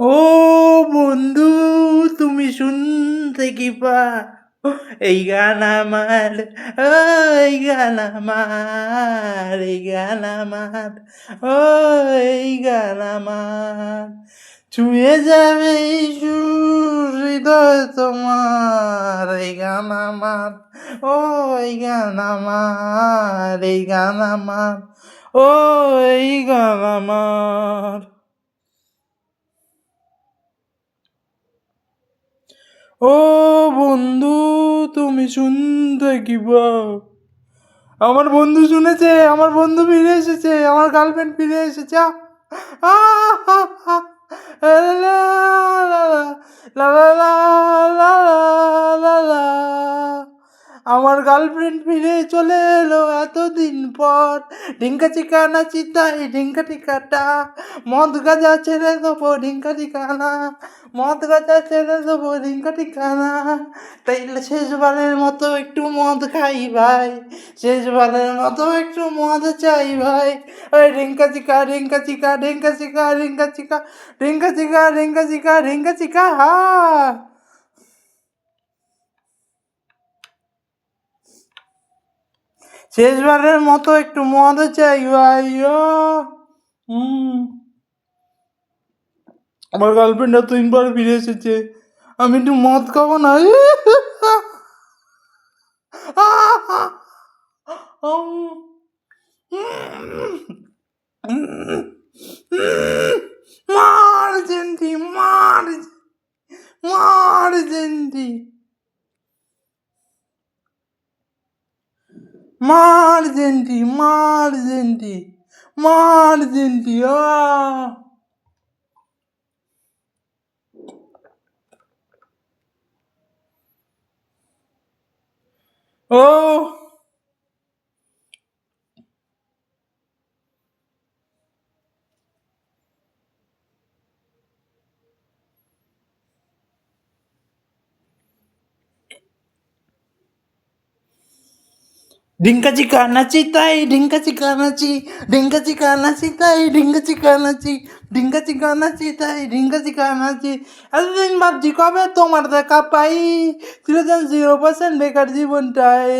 ও বন্ধু, তুমি শুনতে কি পা এই গান আমার, ও এই গান আমার, এই গান আমার, ও এই গান আমার, ছুঁয়ে যাবে এই সুর হৃদয় তোমার, এই গান আমার, ও এই গান আমার, এই গান আমার, ও এই গান আমার। ও বন্ধু, তুমি শুনতে কি পাও? আমার বন্ধু শুনেছে, আমার বন্ধু ফিরে এসেছে, আমার গার্লফ্রেন্ড ফিরে এসেছে। আহ! লা লা লা লা লা লা লা লা লা। আমার গার্লফ্রেন্ড ফিরে চলে এলো এতদিন পর। ঢিঙ্কা চিকা নাচি তাই ঢিঙ্কা টিকাটা, মদ গাঁজা ছেড়ে দেবো ঢিঙ্কা টিকানা, মদ গাঁজা ছেড়ে দেবো ঢিঙ্কা টিকানা। তাইলে শেষবারের মতো একটু মদ খাই ভাই, শেষবারের মতো একটু মদ চাই ভাই। ওই ঢিঙ্কা চিকা ঢিঙ্কা চিকা ঢিঙ্কা চিকা ঢিঙ্কা চিকা ঢিঙ্কা চিকা ঢিঙ্কা চিকা ঢিঙ্কা চিকা হা। শেষবারের মতো একটু মদ চাই ভাই। হুম, আমার গার্লফ্রেন্ড তিনবার ফিরে এসেছে, আমি একটু মদ খাবো না? মার জেন্টি মার, মার জেন্টি, মার জেন্টি, মার জেন্টি, মার জেন্টি। ও ঢিঙ্কা চিকা নাচি তাই ঢিঙ্কা চিকা নাচি, ঢিঙ্কা চিকা নাচি তাই ঢিঙ্কা চিকা নাচি, ঢিঙ্কা চিকা নাচি তাই ঢিঙ্কা চিকা নাচি। এতদিন ভাবছি কবে তোমার দেখা পাই, 0% বেকার জীবনটায়।